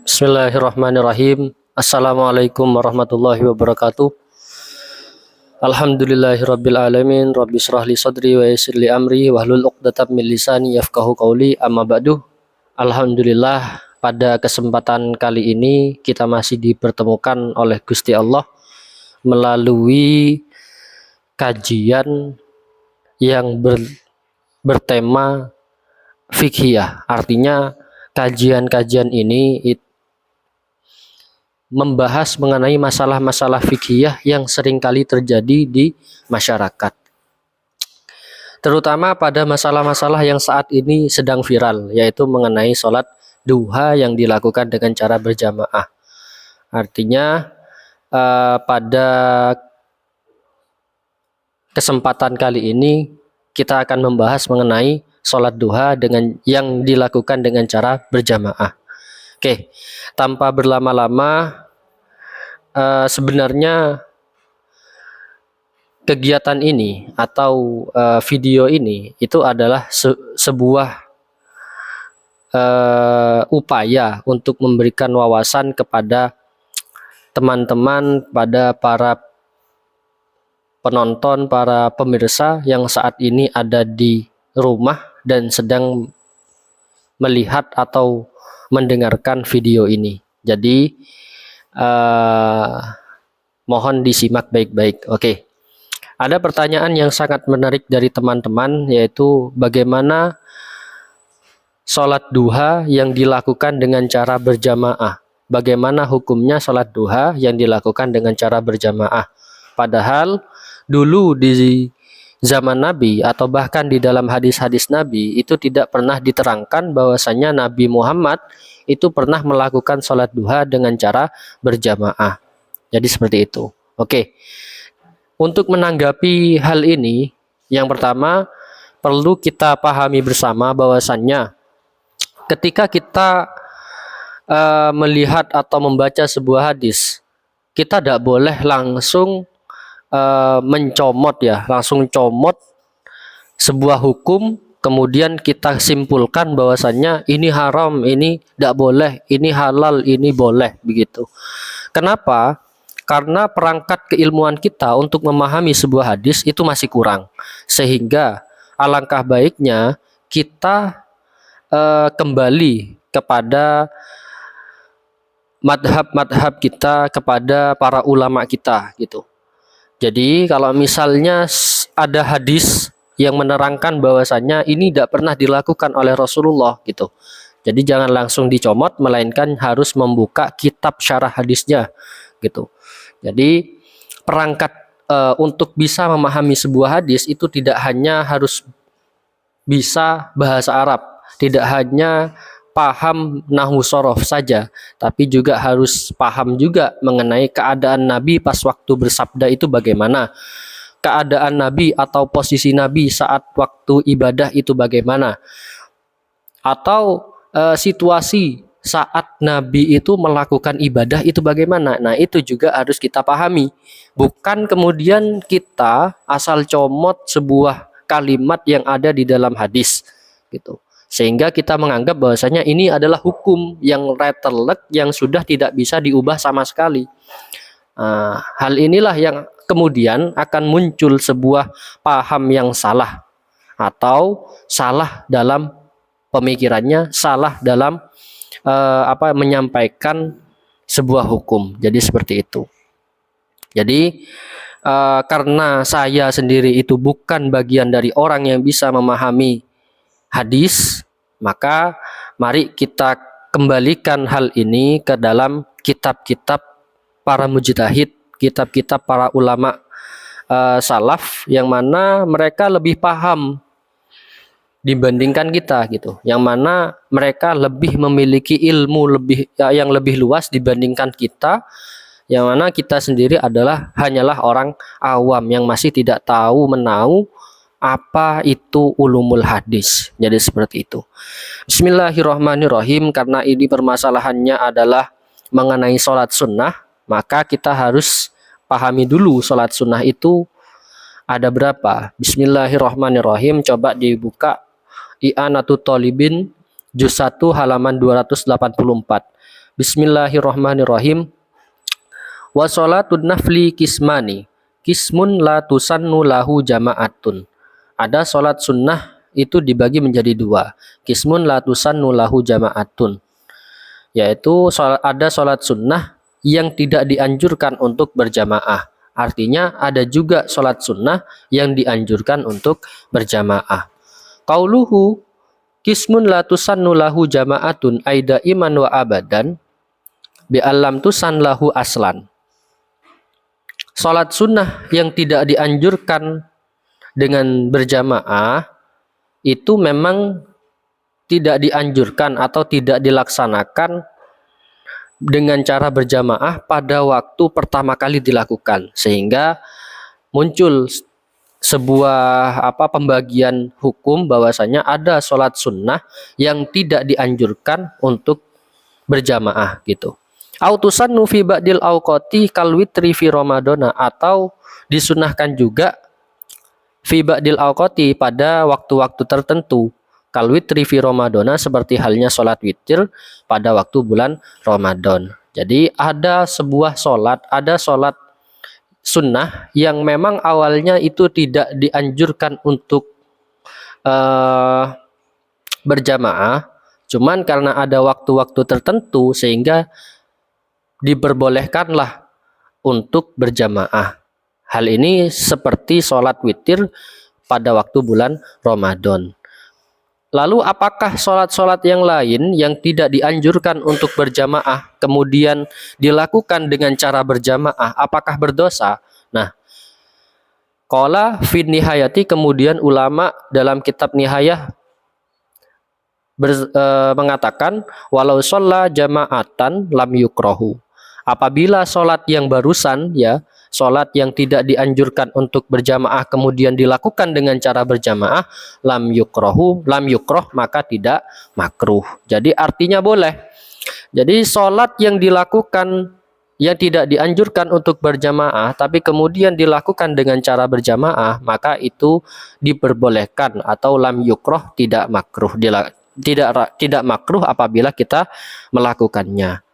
Bismillahirrahmanirrahim. Assalamualaikum warahmatullahi wabarakatuh. Alhamdulillahirabbil alamin. Rabbi shrah li sadri wa yassir li amri wahlul 'uqdatam min lisani yafqahu qawli. Amma ba'du. Alhamdulillah, pada kesempatan kali ini kita masih dipertemukan oleh Gusti Allah melalui kajian yang bertema fikhiyah. Artinya kajian-kajian ini membahas mengenai masalah-masalah fikhiyah yang seringkali terjadi di masyarakat. Terutama pada masalah-masalah yang saat ini sedang viral, yaitu mengenai sholat duha yang dilakukan dengan cara berjamaah. Artinya pada kesempatan kali ini kita akan membahas mengenai sholat duha yang dilakukan dengan cara berjamaah. Oke, tanpa berlama-lama, sebenarnya kegiatan ini atau video ini itu adalah sebuah upaya untuk memberikan wawasan kepada teman-teman, pada para penonton, para pemirsa yang saat ini ada di rumah dan sedang melihat atau mendengarkan video ini. Jadi mohon disimak baik-baik. Oke. Ada pertanyaan yang sangat menarik dari teman-teman, yaitu bagaimana sholat duha yang dilakukan dengan cara berjamaah. Bagaimana hukumnya sholat duha yang dilakukan dengan cara berjamaah. Padahal dulu di zaman Nabi atau bahkan di dalam hadis-hadis Nabi itu tidak pernah diterangkan bahwasanya Nabi Muhammad itu pernah melakukan sholat duha dengan cara berjamaah. Jadi seperti itu. Oke. Untuk menanggapi hal ini, yang pertama perlu kita pahami bersama bahwasannya ketika kita melihat atau membaca sebuah hadis, kita tidak boleh langsung mencomot langsung comot sebuah hukum, kemudian kita simpulkan bahwasannya ini haram, ini tidak boleh, ini halal, ini boleh, begitu. Kenapa? Karena perangkat keilmuan kita untuk memahami sebuah hadis itu masih kurang, sehingga alangkah baiknya kita kembali kepada madhab kita, kepada para ulama kita, gitu. Jadi kalau misalnya ada hadis yang menerangkan bahwasannya ini tidak pernah dilakukan oleh Rasulullah gitu. Jadi jangan langsung dicomot, melainkan harus membuka kitab syarah hadisnya gitu. Jadi perangkat untuk bisa memahami sebuah hadis itu tidak hanya harus bisa bahasa Arab, tidak hanya paham nahwu shorof saja, tapi juga harus paham juga mengenai keadaan Nabi pas waktu bersabda itu bagaimana, keadaan Nabi atau posisi Nabi saat waktu ibadah itu bagaimana, atau situasi saat Nabi itu melakukan ibadah itu bagaimana. Nah, itu juga harus kita pahami, bukan kemudian kita asal comot sebuah kalimat yang ada di dalam hadis gitu, sehingga kita menganggap bahwasanya ini adalah hukum yang letterlek yang sudah tidak bisa diubah sama sekali. Hal inilah yang kemudian akan muncul sebuah paham yang salah, atau salah dalam pemikirannya, salah dalam menyampaikan sebuah hukum. Jadi seperti itu. Jadi karena saya sendiri itu bukan bagian dari orang yang bisa memahami hadis, maka mari kita kembalikan hal ini ke dalam kitab-kitab para mujtahid, kitab-kitab para ulama salaf, yang mana mereka lebih paham dibandingkan kita gitu, yang mana mereka lebih memiliki ilmu yang lebih luas dibandingkan kita, yang mana kita sendiri hanyalah orang awam yang masih tidak tahu menahu apa itu ulumul hadis. Jadi seperti itu. Bismillahirrahmanirrahim. Karena ini permasalahannya adalah mengenai sholat sunnah, maka kita harus pahami dulu sholat sunnah itu ada berapa. Bismillahirrahmanirrahim. Coba dibuka I'anatut Thalibin juz 1 halaman 284. Bismillahirrahmanirrahim. Wa sholatun nafli kismani, kismun la tusannu lahu jama'atun. Ada sholat sunnah itu dibagi menjadi dua. Kismun la tusannu lahu jama'atun. Yaitu ada sholat sunnah yang tidak dianjurkan untuk berjamaah. Artinya ada juga sholat sunnah yang dianjurkan untuk berjamaah. Qauluhu kismun la tusannu lahu jama'atun aida iman wa abadan bi alam tusan lahu aslan. Sholat sunnah yang tidak dianjurkan dengan berjamaah itu memang tidak dianjurkan atau tidak dilaksanakan dengan cara berjamaah pada waktu pertama kali dilakukan, sehingga muncul sebuah pembagian hukum bahwasanya ada sholat sunnah yang tidak dianjurkan untuk berjamaah gitu. Autusannu fi ba'dil awqati kal witri fi ramadana, atau disunahkan juga fi ba'dil awqati pada waktu-waktu tertentu, kal witri fi ramadana, seperti halnya sholat witir pada waktu bulan Ramadan. Jadi ada sebuah sholat, ada sholat sunnah yang memang awalnya itu tidak dianjurkan untuk berjamaah, cuman karena ada waktu-waktu tertentu sehingga diperbolehkanlah untuk berjamaah. Hal ini seperti sholat witir pada waktu bulan Ramadan. Lalu apakah sholat-sholat yang lain yang tidak dianjurkan untuk berjamaah kemudian dilakukan dengan cara berjamaah, apakah berdosa? Nah, qala fi nihayati, kemudian ulama dalam kitab Nihayah mengatakan walau sholla jama'atan lam yukrohu. Apabila sholat yang barusan, ya, sholat yang tidak dianjurkan untuk berjamaah kemudian dilakukan dengan cara berjamaah, lam yukroh, maka tidak makruh. Jadi artinya boleh. Jadi sholat yang dilakukan yang tidak dianjurkan untuk berjamaah tapi kemudian dilakukan dengan cara berjamaah, maka itu diperbolehkan, atau lam yukroh, tidak makruh, tidak makruh apabila kita melakukannya.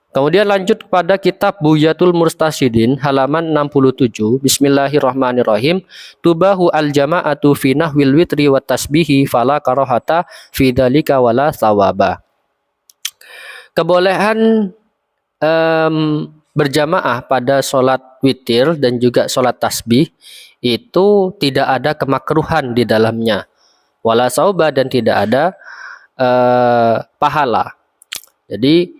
Kemudian lanjut kepada kitab Buyatul Murtasyidin halaman 67. Bismillahirrahmanirrahim. Tubahu al-jama'atu fi nahwil witri wa tasbihi fala karahata fi dzalika wala thawaba. Kebolehan berjamaah pada sholat witir dan juga sholat tasbih itu tidak ada kemakruhan di dalamnya, wala thawaba, dan tidak ada pahala. Jadi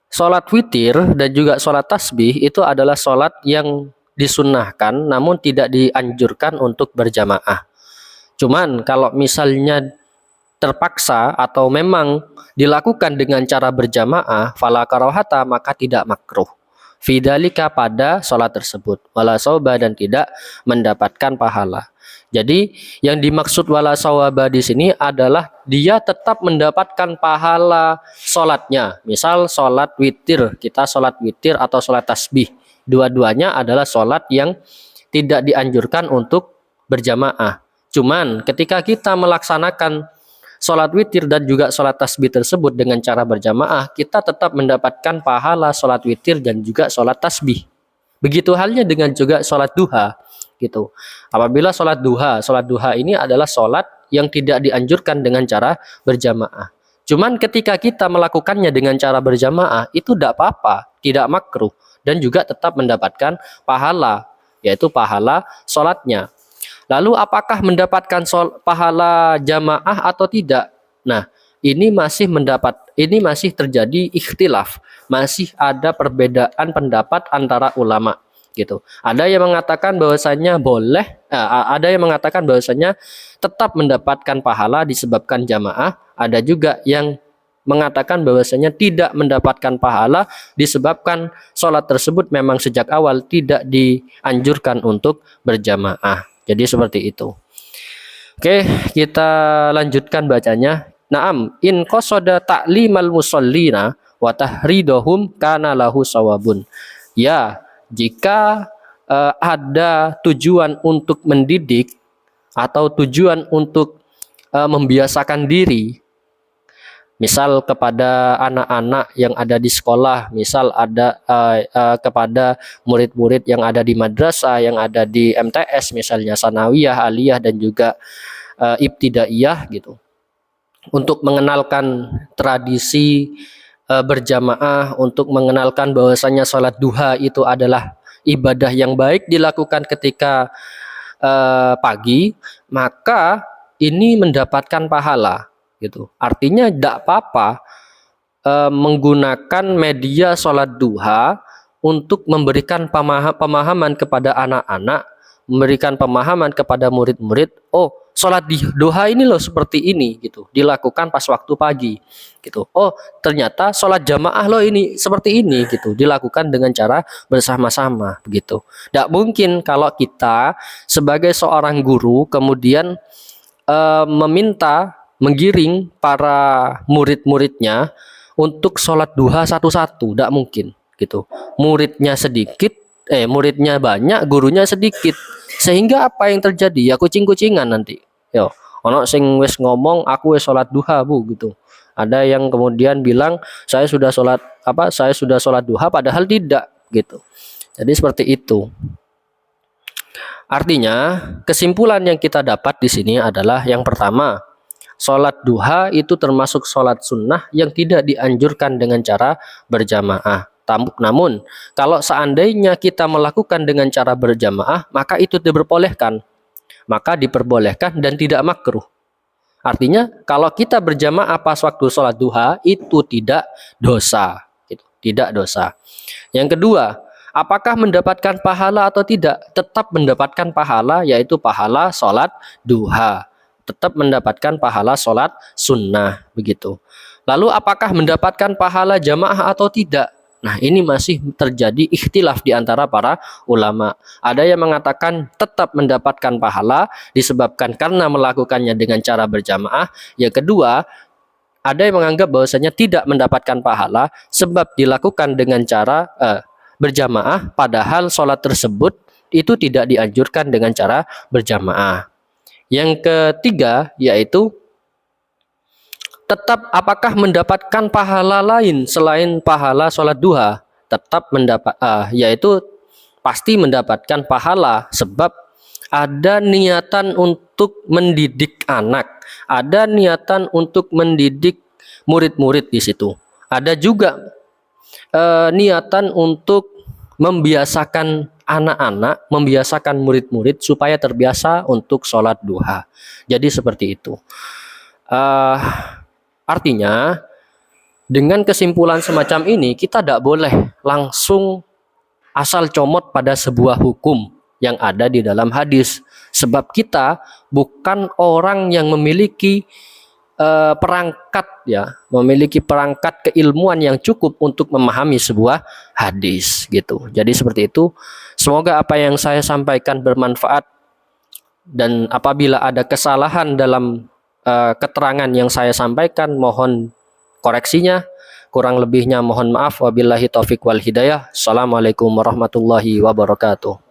sholat witir dan juga sholat tasbih itu adalah sholat yang disunnahkan namun tidak dianjurkan untuk berjamaah. Cuman kalau misalnya terpaksa atau memang dilakukan dengan cara berjamaah, fala karahata, maka tidak makruh. Fidzalika, pada sholat tersebut, wala sawaba, dan tidak mendapatkan pahala. Jadi yang dimaksud wala sawaba di sini adalah dia tetap mendapatkan pahala sholatnya. Misal sholat witir, kita sholat witir atau sholat tasbih, dua-duanya adalah sholat yang tidak dianjurkan untuk berjamaah. Cuman ketika kita melaksanakan sholat witir dan juga sholat tasbih tersebut dengan cara berjamaah, kita tetap mendapatkan pahala sholat witir dan juga sholat tasbih. Begitu halnya dengan juga sholat duha gitu. Apabila sholat duha ini adalah sholat yang tidak dianjurkan dengan cara berjamaah. Cuman ketika kita melakukannya dengan cara berjamaah, itu tidak apa-apa, tidak makruh, dan juga tetap mendapatkan pahala, yaitu pahala sholatnya. Lalu apakah mendapatkan pahala jamaah atau tidak? Nah, ini masih terjadi ikhtilaf, masih ada perbedaan pendapat antara ulama gitu. Ada yang mengatakan bahwasanya boleh, ada yang mengatakan bahwasanya tetap mendapatkan pahala disebabkan jamaah, ada juga yang mengatakan bahwasanya tidak mendapatkan pahala disebabkan sholat tersebut memang sejak awal tidak dianjurkan untuk berjamaah. Jadi seperti itu. Oke, kita lanjutkan bacanya. Naam, in qasada ta'limal musallina wa tahridahum kana lahu sawabun. Ya, jika ada tujuan untuk mendidik atau tujuan untuk membiasakan diri Misal kepada anak-anak yang ada di sekolah, misal ada kepada murid-murid yang ada di madrasah, yang ada di MTS, misalnya sanawiyah, aliyah, dan juga ibtidaiyah gitu. Untuk mengenalkan tradisi berjamaah, untuk mengenalkan bahwasanya sholat duha itu adalah ibadah yang baik dilakukan ketika pagi, maka ini mendapatkan pahala gitu. Artinya tidak apa-apa menggunakan media sholat duha untuk memberikan pemahaman kepada anak-anak, memberikan pemahaman kepada murid-murid. Oh, sholat duha ini loh seperti ini gitu, dilakukan pas waktu pagi gitu. Oh, ternyata sholat jamaah loh ini seperti ini gitu, dilakukan dengan cara bersama-sama begitu. Tidak mungkin kalau kita sebagai seorang guru kemudian menggiring para murid-muridnya untuk sholat duha satu-satu, tidak mungkin gitu. Muridnya banyak, gurunya sedikit, sehingga apa yang terjadi? Ya kucing-kucingan nanti. Yo, ono sing wis ngomong aku wis sholat duha bu gitu. Ada yang kemudian bilang saya sudah sholat duha padahal tidak gitu. Jadi seperti itu. Artinya kesimpulan yang kita dapat di sini adalah yang pertama, sholat duha itu termasuk sholat sunnah yang tidak dianjurkan dengan cara berjamaah. Namun, kalau seandainya kita melakukan dengan cara berjamaah, maka itu diperbolehkan. Maka diperbolehkan dan tidak makruh. Artinya, kalau kita berjamaah pas waktu sholat duha, itu tidak dosa. Tidak dosa. Yang kedua, apakah mendapatkan pahala atau tidak? Tetap mendapatkan pahala, yaitu pahala sholat duha. Tetap mendapatkan pahala sholat sunnah begitu. Lalu apakah mendapatkan pahala jamaah atau tidak? Nah, ini masih terjadi ikhtilaf di antara para ulama. Ada yang mengatakan tetap mendapatkan pahala disebabkan karena melakukannya dengan cara berjamaah. Yang kedua, ada yang menganggap bahwasanya tidak mendapatkan pahala sebab dilakukan dengan cara berjamaah, padahal sholat tersebut itu tidak dianjurkan dengan cara berjamaah. Yang ketiga yaitu tetap apakah mendapatkan pahala lain selain pahala sholat duha? Tetap yaitu pasti mendapatkan pahala sebab ada niatan untuk mendidik anak, ada niatan untuk mendidik murid-murid di situ. Ada juga niatan untuk membiasakan anak-anak, membiasakan murid-murid supaya terbiasa untuk sholat duha. Jadi seperti itu. Artinya dengan kesimpulan semacam ini kita tidak boleh langsung asal comot pada sebuah hukum yang ada di dalam hadis. Sebab kita bukan orang yang memiliki memiliki perangkat keilmuan yang cukup untuk memahami sebuah hadis gitu. Jadi seperti itu. Semoga apa yang saya sampaikan bermanfaat, dan apabila ada kesalahan dalam keterangan yang saya sampaikan, mohon koreksinya. Kurang lebihnya mohon maaf. Wabillahi taufik wal hidayah. Assalamualaikum warahmatullahi wabarakatuh.